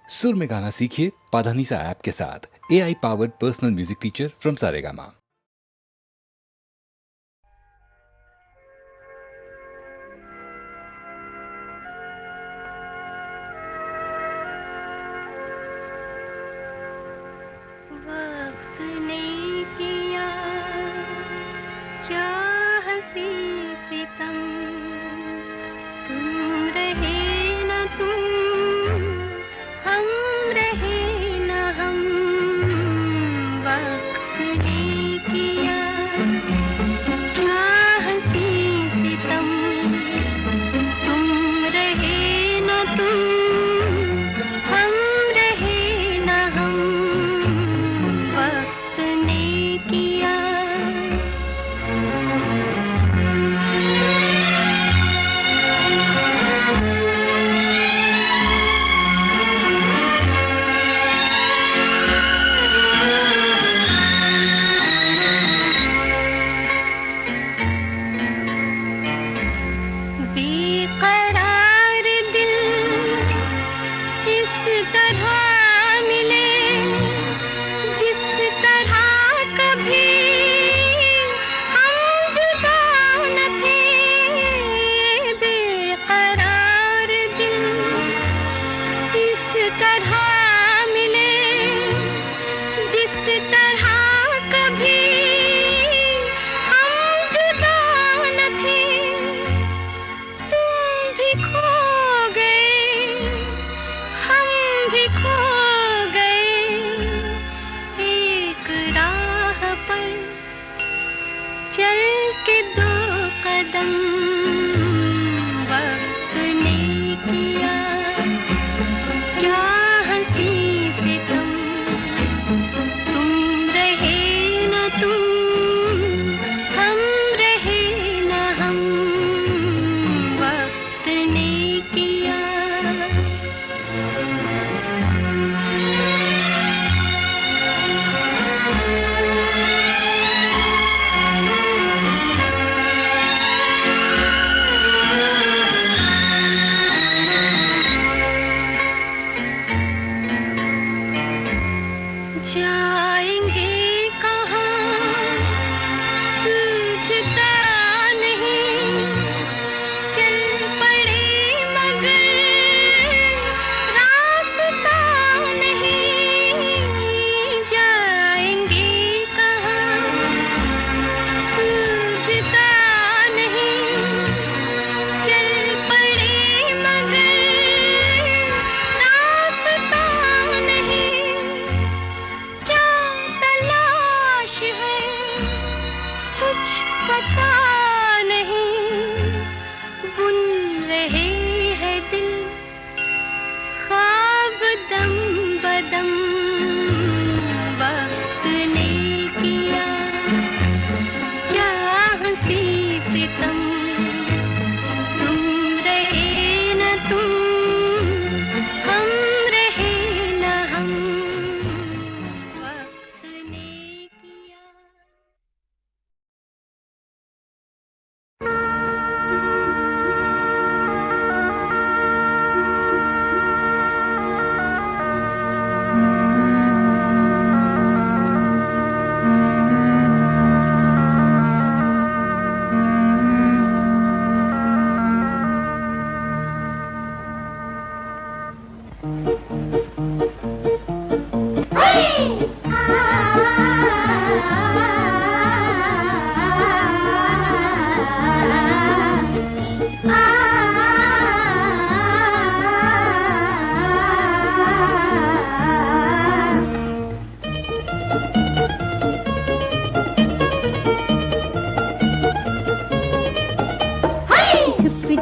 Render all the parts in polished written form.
सुर में गाना सीखिए पाधानीसा ऐप के साथ। AI powered personal music teacher from Saregama. वक्त ने किया क्या हंसी सितम, तुम रहे न तुम, हम रहे न हम। वक्त ने किया क्या हंसी सितम, तुम रहे न तुम, हम रहे न हम। वक्त ने किया बेकरार दिल इस तरह मिले, जिस तरह कभी हम जुदा न थे। बेकरार दिल इस तरह मिले, जिस तरह कभी हम जुदा न थे। तुम भी खो गए, हम भी खो गए, एक राह पर चल के दो कदम। वक्त ने किया क्या हंसी सितम, तुम रहे न तुम, हम रहे न हम। वक्त ने किया जाएंगे कहाँ सूझता नहीं, चल पड़े मगर रास्ता नहीं। जाएंगे कहाँ सूझता नहीं, चल पड़े मगर रास्ता नहीं। क्या तलाश है कुछ पता नहीं, बुन रहे हैं दिल ख्वाब दम बदम। वक्त ने किया क्या हंसी सितम, तुम रहे न तुम, हम रहे न हम। वक्त ने किया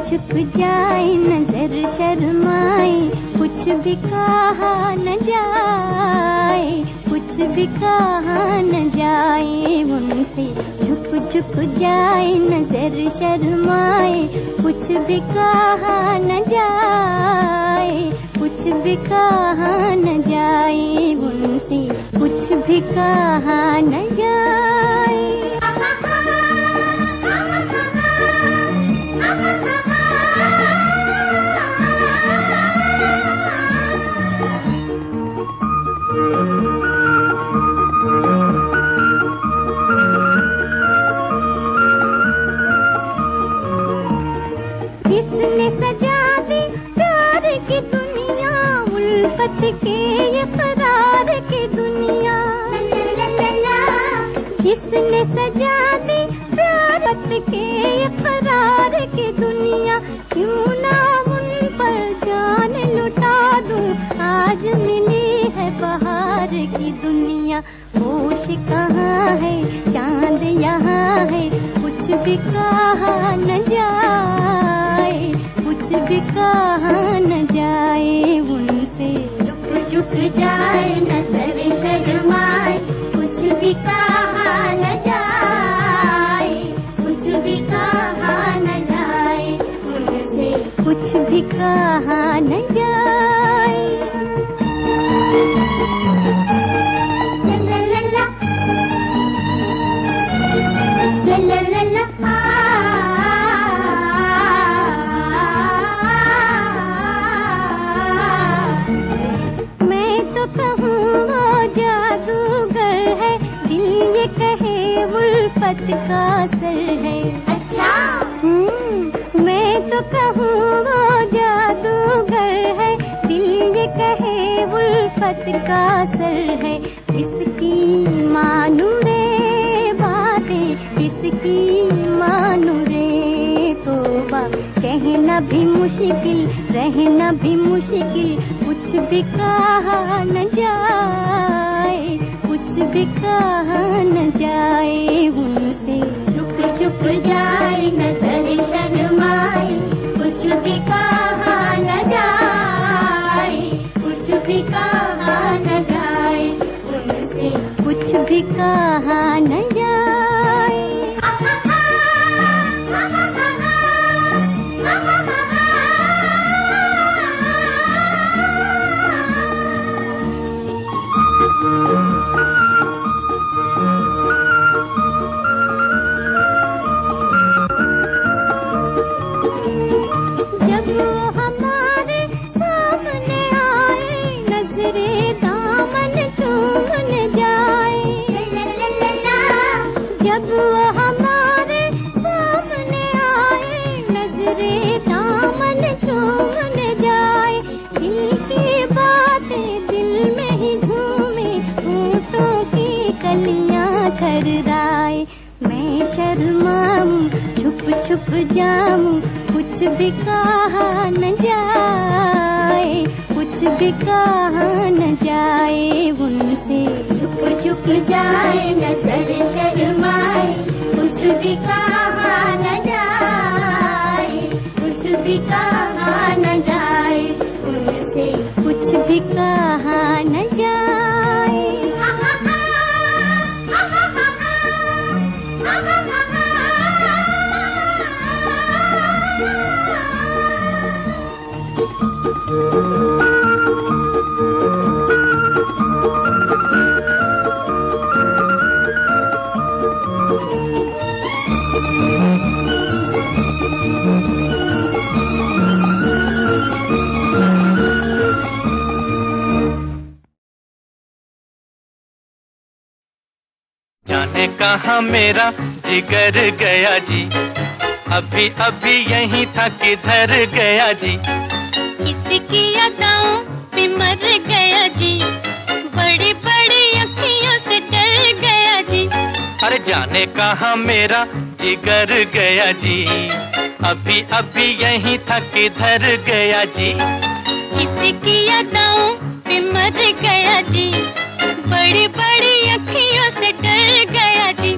झुक जाए नजर शर्माए, कुछ भी कहा न जाए, कुछ भी कहा न जाए उनसे। झुक जाए नजर शर्माए, कुछ भी कहा न जाए, कुछ भी कहा न जाए उनसे, कुछ भी कहा न जाए। मोहब्बत के इकरार की दुनिया, जिसने सजा दी प्यार के इकरार की दुनिया, क्यों ना उन पर जान लुटा दूं, आज मिली है बहार की दुनिया। होश कहाँ है, चांद यहाँ है, कुछ भी कहा न जाए, कुछ भी कहा न जाए उनसे। झुक झुक जाए नजर शर्माए, कुछ भी कहा न जाए, कुछ भी कहा न जाए उनसे, कुछ भी कहा न जाए। ला ला ला ला ला ला ला मैं तो कहूँ वो जादूगर है, दिल ये कहे उल्फत का असर है। अच्छा मैं तो कहूँ वो जादूगर है, दिल ये कहे उल्फत का असर है। इसकी मानू रे बातें, इसकी मानू रे तौबा, कहना भी मुश्किल रहना भी मुश्किल, कुछ भी कहा न जाए, कुछ भी कहा न जाए उनसे। झुक झुक जाए नजर शर्माए, कुछ भी कहा न जाए, कुछ भी कहा न जाए उनसे, कुछ भी कहा न जाए। जब वो हमारे सामने आए, नजरे दामन चूमने जाए, जब वो हमारे सामने आए, नजरे दामन चूमने जाए, दिल की बातें दिल में ही झूमे, होठों की कलियां खरराए। मैं शर्माऊं छुप छुप जाऊं, कुछ भी कहा न जाए, कुछ भी कहा न जाए उनसे। झुक झुक जाए नजर शर्माए, कुछ भी कहा न जाए, कुछ भी कहा न जाए उनसे, कुछ भी कहा न जाए। जाने कहाँ मेरा जिगर गया जी, अभी अभी यहीं था किधर गया जी। किसकी अदाओं पे मर गया जी, बड़ी बड़ी अखियों से डर गया जी। अरे जाने कहाँ मेरा जिगर गया जी, अभी अभी यहीं था किधर गया जी। किसकी अदाओं पे मर गया जी, बड़ी बड़ी अखियों से डर गया जी।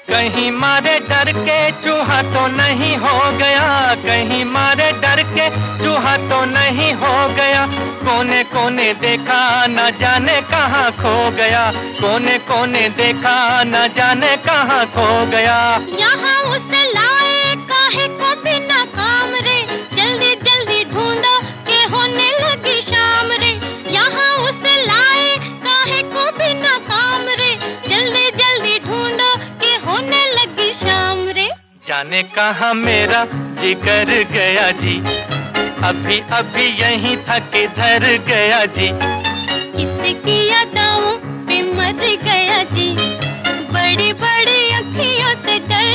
कहीं मारे डर के चूहा तो नहीं हो गया, कहीं मारे डर के चूहा तो नहीं हो गया। कोने कोने देखा न जाने कहाँ खो गया, कोने कोने देखा न जाने कहाँ खो गया। यहाँ उसे लाए काहे को भी नाकाम रे, जल्दी जल्दी ढूंढो के होने लगी शाम रे। यहाँ उसे लाए काहे को भी नाकाम रे, जल्दी जल्दी ढूंढो के होने लगी शाम रे। जाने कहाँ मेरा जिगर गया जी, अभी अभी यहीं था किधर गया जी। किसकी यादों पे मर गया जी, बड़ी बड़ी अखियों से डर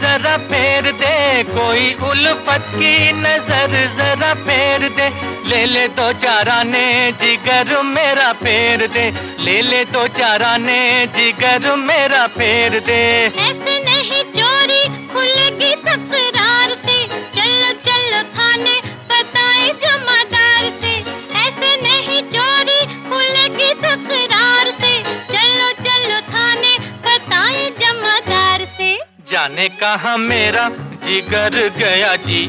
जरा फेर दे, कोई उल्फत की नजर जरा फेर दे, ले ले दो चार आने जिगर मेरा फेर दे, ले ले दो चार आने जिगर मेरा फेर दे। ऐसे नहीं चोरी खुलेगी तकरार से, चलो चलो थाने बताए जमादार से। ऐसे नहीं चोरी खुलेगी तकरार से, चलो चलो थाने बताए जमादार से। जाने कहाँ मेरा जिगर गया जी,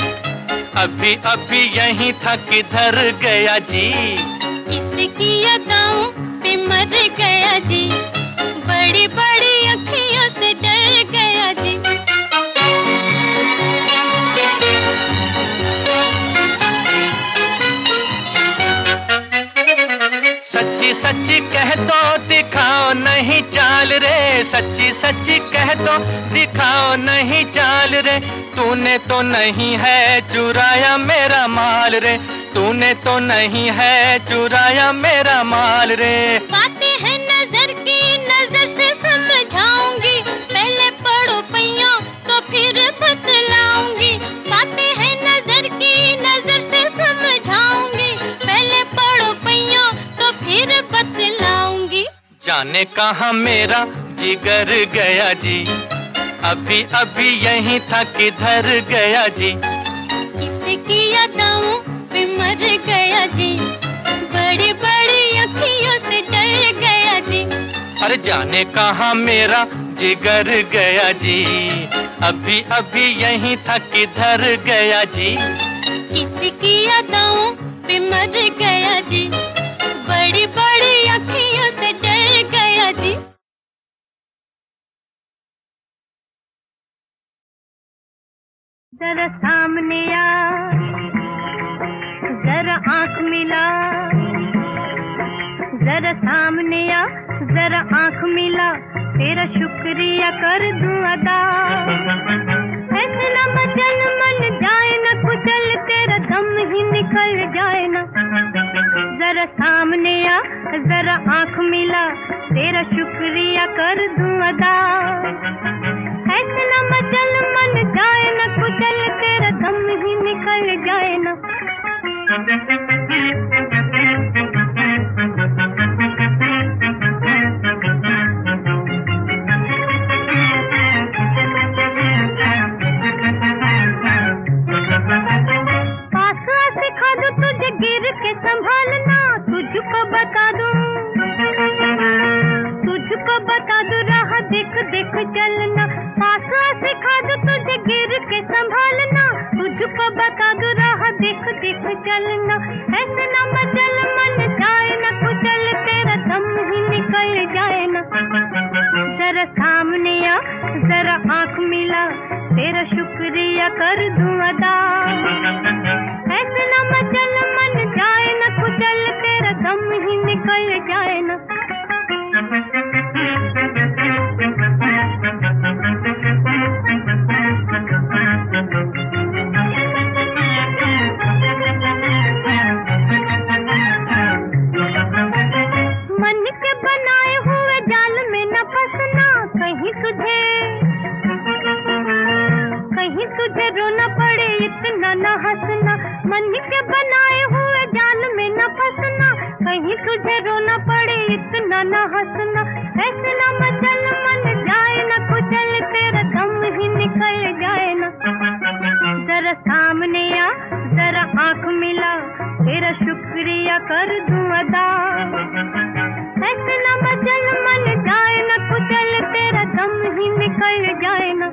अभी अभी यहीं था किधर गया जी। किसकी अदाओं पे मर गया जी, बड़ी बड़ी अखियों से डर गया जी। सच्ची सच्ची कह दो दिखाओ नहीं चाल रे, सच्ची सच्ची कह दो दिखाओ नहीं चाल रे। तूने तो नहीं है चुराया मेरा माल रे, तूने तो नहीं है चुराया मेरा माल रे। बातें हैं नजर की, नजर से समझाऊंगी, पहले पढ़ो पैया तो फिर बतलाऊंगी। बातें हैं नजर की, नजर से समझाऊंगी, पहले पढ़ो पैया तो फिर बतलाऊंगी। जाने कहाँ मेरा जिगर गया जी, अभी अभी यहीं था किधर गया जी। किसकी अदाओं पे मर गया जी, बड़ी बड़ी अखियों से डर गया जी। अरे जाने कहाँ मेरा जिगर गया जी, अभी अभी यहीं था किधर गया जी। किसकी अदाओं पे मर गया जी, बड़ी बड़ी अखियों से डर गया जी। जरा सामने आ, जरा आंख मिला, जरा सामने आ, जरा आंख मिला, तेरा शुक्रिया कर दूं अदा। ऐसे न मचल मन जाए न कुचल, तेरा दम ही निकल जाए ना। जरा सामने आ, जरा आंख मिला, तेरा शुक्रिया कर दूं अदा। ऐसे न मचल मन जाए न कुचल, तेरा दम ही निकल जाए ना। पास आ सिखा दूं तुझे गिर के संभालना, तुझको बता दूं, तुझको बता दूं राह देख देख चलना। पास आ सिखा दूं तुझे गिर के संभालना, तुझको बता दूं राह देख देख चलना। ऐसे न मचल मन जाए न कुचल, तेरा दम ही निकल जाए ना। जरा सामने आ, जरा आंख मिला, तेरा शुक्रिया कर दूं अदा। ऐसे न मचल मन जाए न कुचल, तेरा दम ही निकल जाए ना। मन के बनाए हुए जाल में न फंसना, कहीं तुझे रोना पड़े इतना न हंसना। मन के बनाए हुए जाल में न फंसना, कहीं तुझे रोना पड़े इतना न हंसना। ऐसे न मचल मन जाए न कुचल, तेरा दम ही निकल जाए ना। जरा सामने आ, जरा आंख मिला, तेरा शुक्रिया कर दूं अदा। ऐसे न मचल मन जाए न कुचल, तेरा दम ही निकल जाए ना।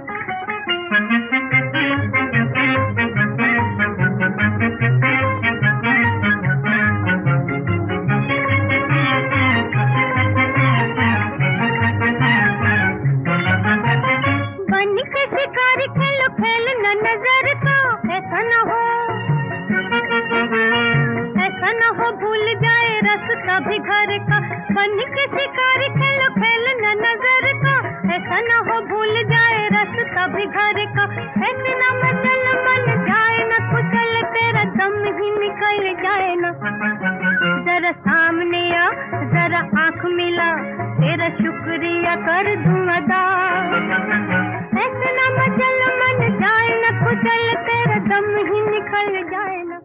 बन के शिकारी खेलो खेल न नजर का, ऐसा न हो, ऐसा न हो भूल जाए रास्ता भी घर का। बन के शिकारी खेलो खेल न नजर का, ऐसा न हो भूल जाए रास्ता भी घर का। ऐसे न मचल मन जाए न कुचल, तेरा दम ही निकल जाए ना। जरा सामने आ, जरा आंख मिला, तेरा शुक्रिया कर दूं अदा। ऐसे न मचल कहीं निकल जाए ना।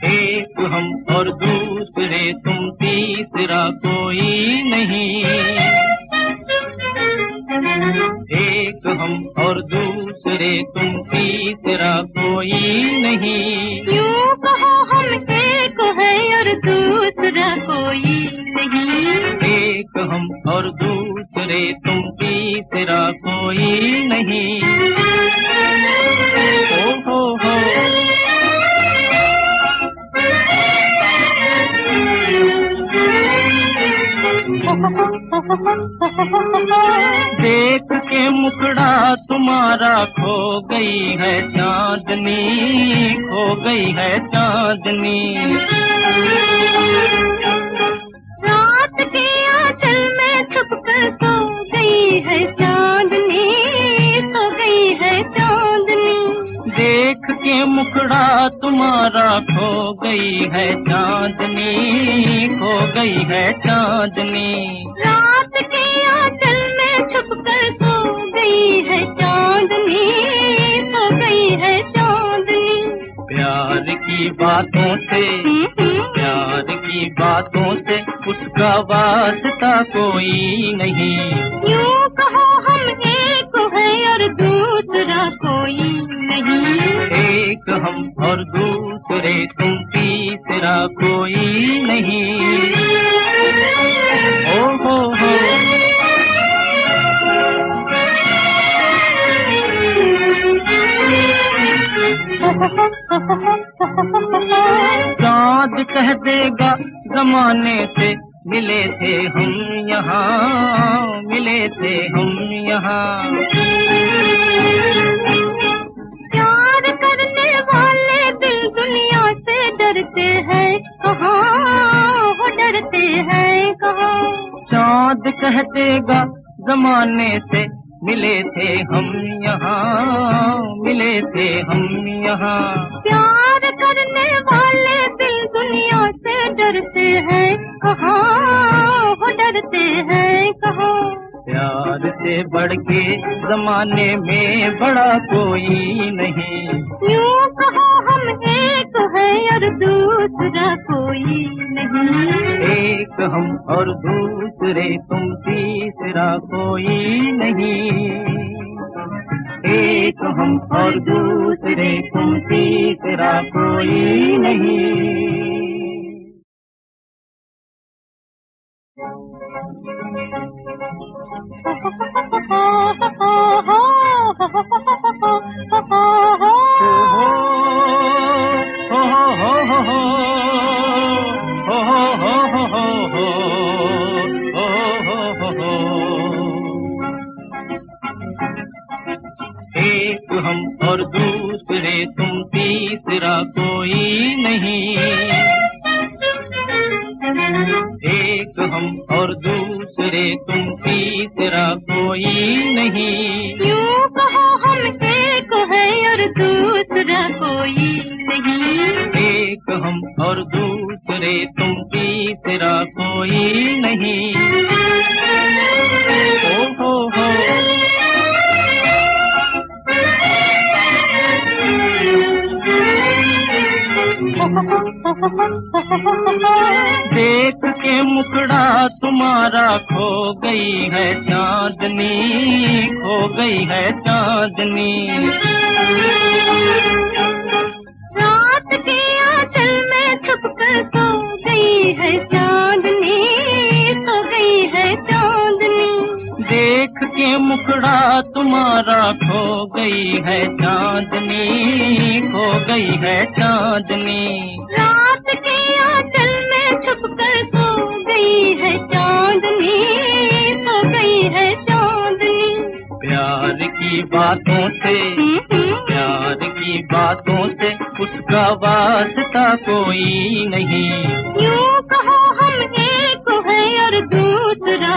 एक हम और दूसरे तुम तीसरा कोई नहीं, एक हम और दूसरे तुम तीसरा कोई नहीं। यूं कहो हम एक है और दूसरा कोई नहीं, एक हम और दूसरे तुम तीसरा कोई नहीं। ओ हो देख के मुखड़ा तुम्हारा खो गई है चांदनी, खो गई है चांदनी। रात के आंचल में छुपकर सो गई है चांदनी, सो गई है चांदनी। देख के मुखड़ा तुम्हारा खो गई है चांदनी, खो गई है चांदनी। रात के आंचल में छुपकर सो गई है चांदनी, सो गई है चांदनी। प्यार की बातों से, प्यार की बातों से उसका वास्ता कोई नहीं। यूं कहो हम एक है और दूसरा कोई नहीं, एक हम और दूसरे तुम तीसरा कोई नहीं। ओ हो चाँद कह देगा जमाने से मिले थे हम यहाँ, मिले थे हम यहाँ। प्यार करने वाले दिल दुनिया से डरते हैं कहाँ, वो डरते हैं कहाँ। चाँद कह देगा जमाने से मिले थे हम यहाँ, मिले थे हम यहाँ। प्यार करने वाले दिल दुनिया से डरते हैं कहाँ, वो डरते हैं कहाँ। प्यार से बढ़ के जमाने में बड़ा कोई नहीं। यूं कहो हम एक है और दूसरा कोई नहीं, एक हम और दूसरे तुम तीसरा कोई नहीं। एक हम और दूसरे तुम तीसरा कोई नहीं। एक हम और दूसरे तुम तीसरा कोई नहीं, एक हम और दूसरे तुम तीसरा कोई नहीं। यूं कहो हम एक है और दूसरा कोई नहीं, एक हम और दूसरे तुम तीसरा कोई नहीं। ओ हो देख के मुखड़ा तुम्हारा खो गई है चांदनी, खो गई है चांदनी। रात के आंचल में छुपकर सो गई है चांदनी, सो गई है चांदनी। देख के मुखड़ा तुम्हारा खो गई है चांदनी, खो गई है चांदनी। रात के आंचल में छुपकर सो गई है चांदनी, सो गई है चांदनी। प्यार की बातों से, प्यार की बातों से उसका वास्ता कोई नहीं। यूं कहो हम एक है और दूसरा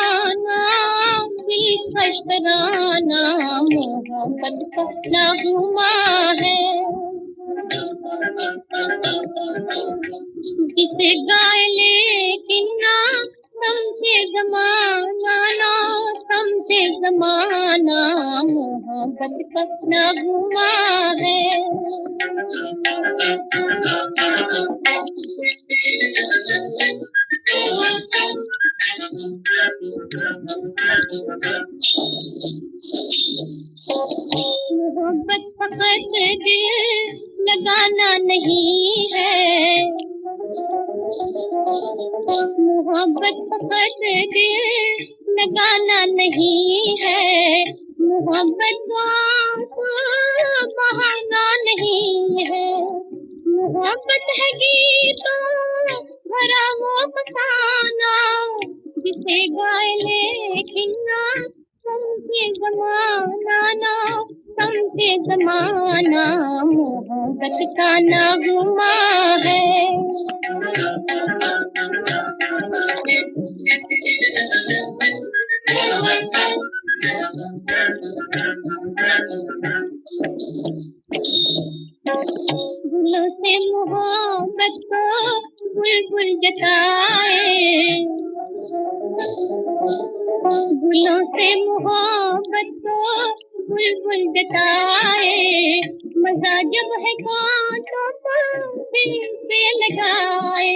कश तराना मोहब्बत का नगमा है। जिसे गाए लेकिन ना समझे ज़माना, ना समझे ज़माना मोहब्बत का नगमा है। मोहब्बत फकत दिल लगाना नहीं है, मोहब्बत फकत दिल लगाना नहीं है, मोहब्बत को बहाना नहीं है। मोहब्बत है गीतों भरा वो फसाना, जिसे गाए लेकिन ना समझे ज़माना, ना समझे ज़माना मोहब्बत का नगमा है। गुलों से मोहब्बत को बुलबुल जताए, गुलों से मोहब्बत को बुलबुल जताए, मजा जब है कांटों पर दिल पे लगाए।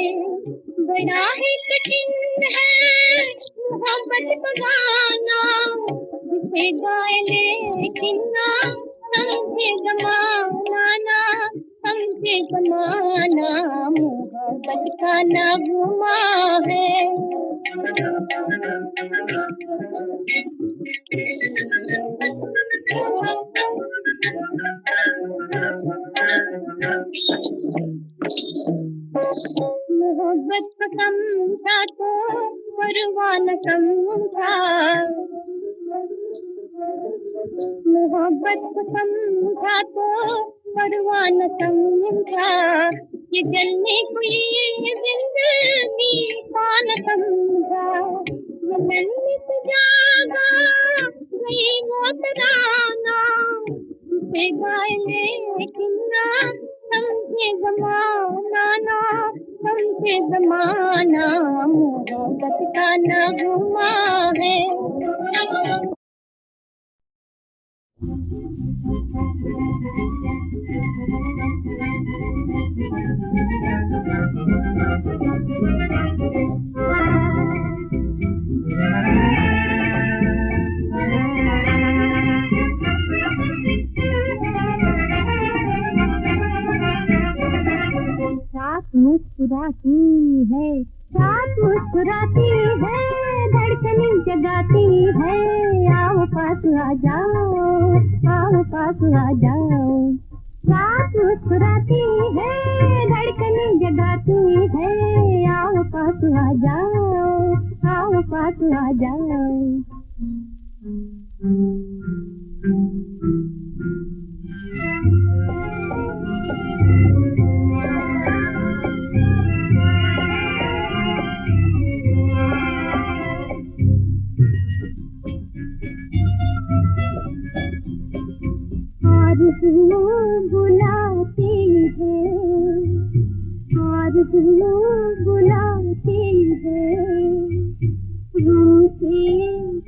बड़ा ही कठिन है मोहब्बत को गाना, जिसे गाए लेकिन ना समझे ज़माना, ना समझे ज़माना मोहब्बत का नगमा है। मोहब्बत को समझा तो परवाह न समझा, मोहब्बत को समझा तो परवाह न समझा, ये जलने को ये जिंदगी का न समझा। ये जलने को जागा गई वो तराना, जिसे गाए लेकिन ना समझे ज़माना, ना समझे ज़माना मोहब्बत का नगमा है। मुस्कुराती है, साथ मुस्कुराती है, धड़कने जगाती है। आओ पास आ जाओ, आओ पास आ जाओ। साथ मुस्कुराती है, धड़कने जगाती है। आओ पास आ जाओ, आओ पास आ जाओ। आरज़ू बुलाती है, आरज़ू बुलाती है, रूठे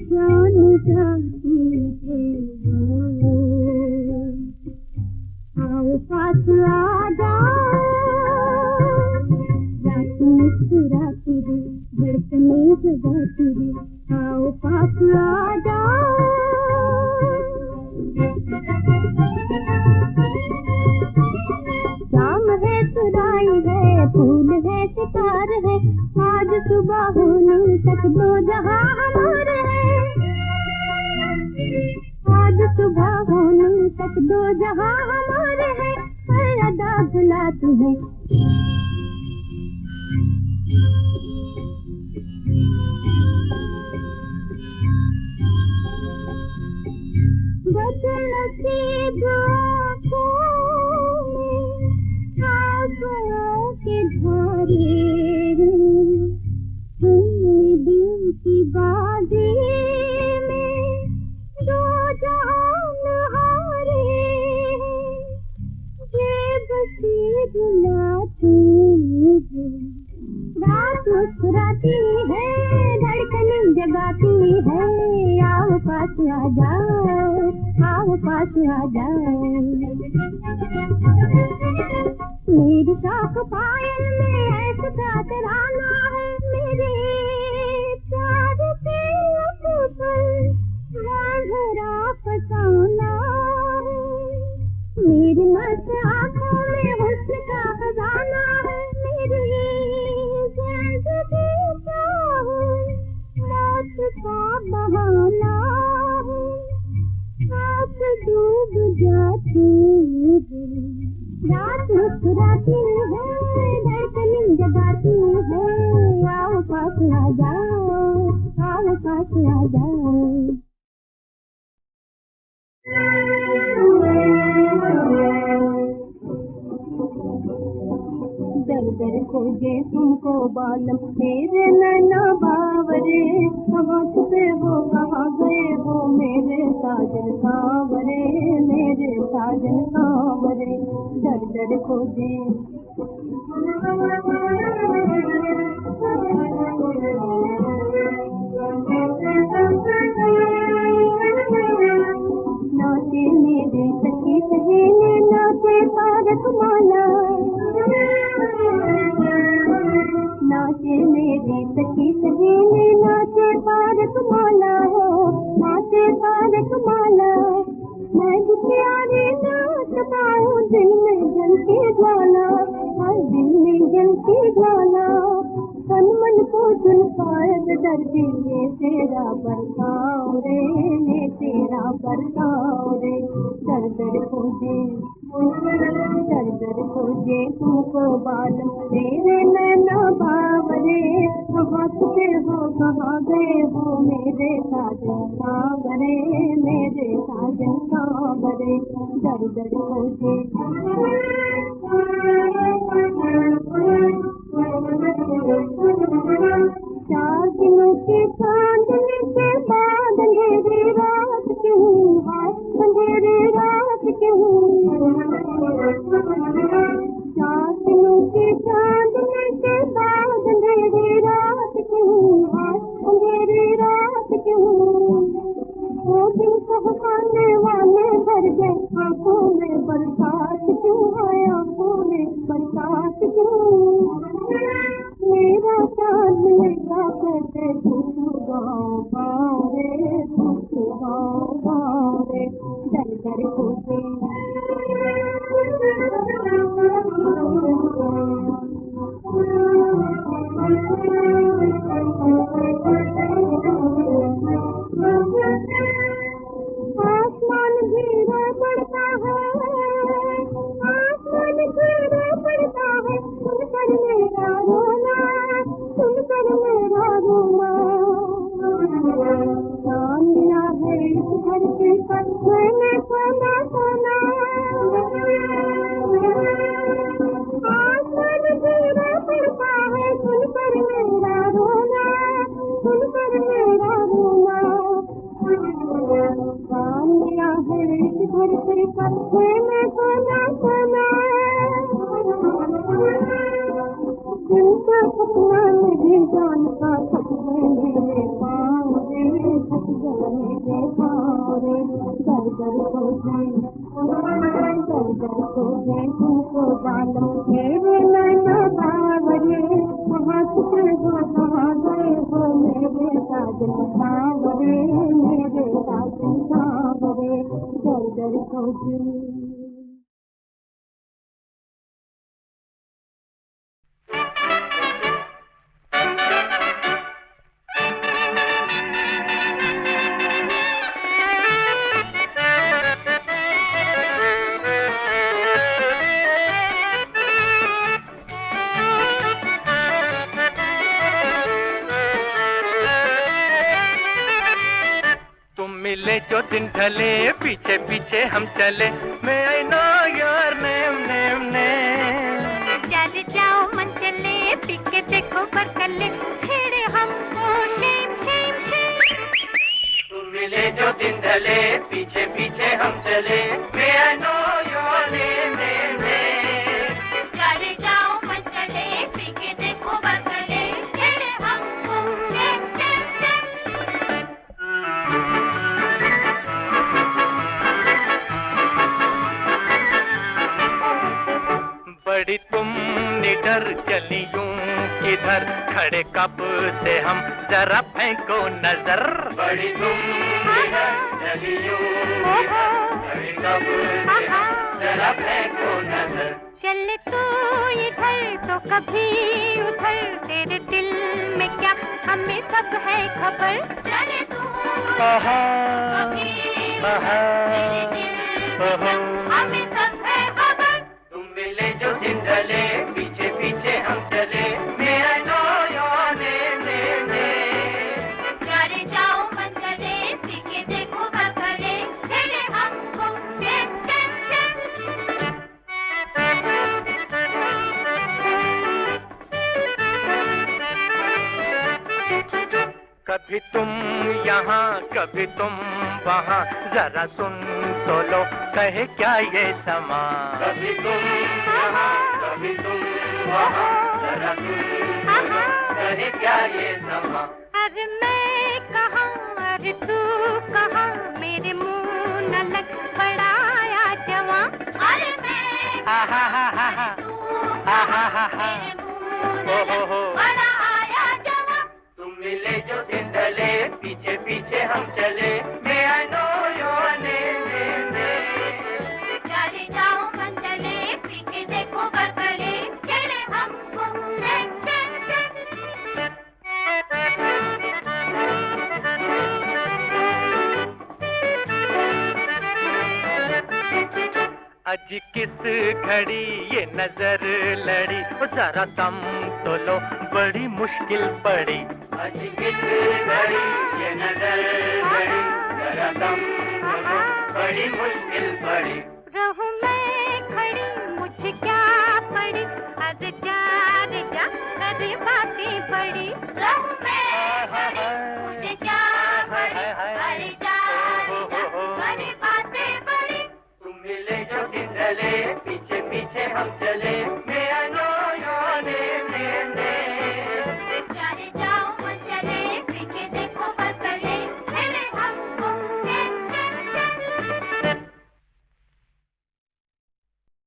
जान जाती है। आओ पास आ जाओ, रात मुस्कुराती है, धड़कने जगाती है। आओ पास आ जाओ। शाम है सुराई है, फूल है सितार है, आज सुबह होने तक दो जहां हमारे हैं। आज सुबह होने तक दो जहां हमारे हैं। हर अदा बुलाती है, बदनसीब आंखों के धारे, दिल की बाजी में पास आ जाओ, आओ पास आ जाओ। मेरी शौक पायल में ऐसा तराना है, मेरे प्यार के ऊपर रांझरा फसाना है। मेरी मस्त आँखों में हुस्न का खजाना है, मेरी जिंदगी का मौत का बहाना है। रात डूब जाती है, रात मुस्कुराती है, धड़कन जगाती है। आओ पास आ जाओ, आओ पास आ जाओ। दर दर खोजे तुमको बालम मेरे नैना बावरे, कहाँ छुपे हो कहाँ गए हो मेरे साजन सांवरे, मेरे साजन सांवरे। दर दर खोजे नाचे मेरे सखी सहेली, नाचे तारक माला, नाचे मेरी सखी सहेली, नाचे तारक माला हो, नाचे तारक माला। मैं दुखियारी नाच पाऊँ, दिल में जलती ज्वाला, हर दिल में जलती ज्वाला। तन मन को सुन पाए दर्दी, ये तेरा बरसाव रे, ये तेरा बरसाव रे। दर दर खोजे, दर दर खोजे तुमको बालम मेरे नैना बावरे, कहाँ छुपे हो कहाँ गए हो मेरे साजन सांवरे, मेरे साजन सांवरे। दर दर खोजे चार दिनों के चांदनी के बाद अंधेरी रात क्यों, अंधेरी रात क्यों। चार दिनों के चांदनी के बाद अंधेरी रात क्यों, अंधेरी रात क्यों। वो दिन कहकाने वाले भर गए आंखों में बरसात क्यों, है आंखों में बरसात क्यों। मेरा चाँद लगा करते तू गाँव गाँव रे, तू गाँव गाँव रे। दर दर खोजे आसमान घेरा पड़ता है, आसमान घेरा पड़ता है, सुन कर मेरा रोना, सुन कर मेरा रोना। जान लिया है इस धरती पर मैंने सोना सोना। आसमान घेरा पड़ता है, सुन कर मेरा रोना, सुन कर मेरा रोना। जान लिया है इस धरती पर मैंने सोना सोना। जिनका सपना नहीं जानता थक गए मेरे पाँव रे, थक गए मेरे पाँव रे। दर दर खोजे, दर दर खोजे तुमको बालम मेरे नैना बावरे, कहाँ छुपे हो कहाँ गए हो मेरे साजन सांवरे, मेरे साजन सांवरे। दर दर खोजे मिले जो दिन ढले पीछे पीछे हम चले, मैं I know your name name name. चल जाओ मन चले पी के देखो बरकले, छेड़े हमको शेम शेम शेम। तुम मिले जो दिन ढले पीछे पीछे हम चले, मैं I know your name name name. चल जाओ मन चले पी के देखो बरकले, छेड़े हमको शेम शेम शेम। इधर खड़े कब से हम, जरा फेंको नजर। बड़ी तुम इधर चली यूं, खड़े कब से हम, जरा फेंको नजर। चल तू इधर तो कभी उधर, तेरे दिल में क्या हमें सब है खबर। चले तू कभी तेरे दिल में क्या हमें सब है खबर। तुम मिले जो दिन ढले, पीछे पीछे हम चले, मेरा नोयो ने। प्यारे जाओ मन चले, सीखे देखो घर चले, तेरे हमको कभी तुम यहाँ कभी तुम वहाँ, जरा सुन तो लो कहे क्या ये समा। कभी तुम यहाँ कभी तुम वहाँ, जरा सुन तो लो कहे क्या ये समा। अरे मैं कहाँ अरे तू कहाँ, मेरे मुंह न लग बड़ा आया जवां। अरे मैं तू कहाँ, मेरे मुंह न लग बड़ा आया जवां। तुम मिले जो दिन ढले, पीछे पीछे हम चले, मैं आई नो योर नेम। चले जाओ मन चले, पीछे देखो घर चले, तेरे हमको आज किस घड़ी ये नजर लड़ी, जरा दम तो लो बड़ी मुश्किल पड़ी। आज किस घड़ी ये नजर लड़ी, जरा दम तो लो बड़ी मुश्किल पड़ी। रहूं मैं खड़ी मुझे क्या पड़ी, अरे जा अरे बातें पड़ी। रहूं मैं खड़ी मुझे क्या पड़ी, अरे जा अरे बातें पड़ी। तुम मिले जो दिन ढले, पीछे पीछे हम चले,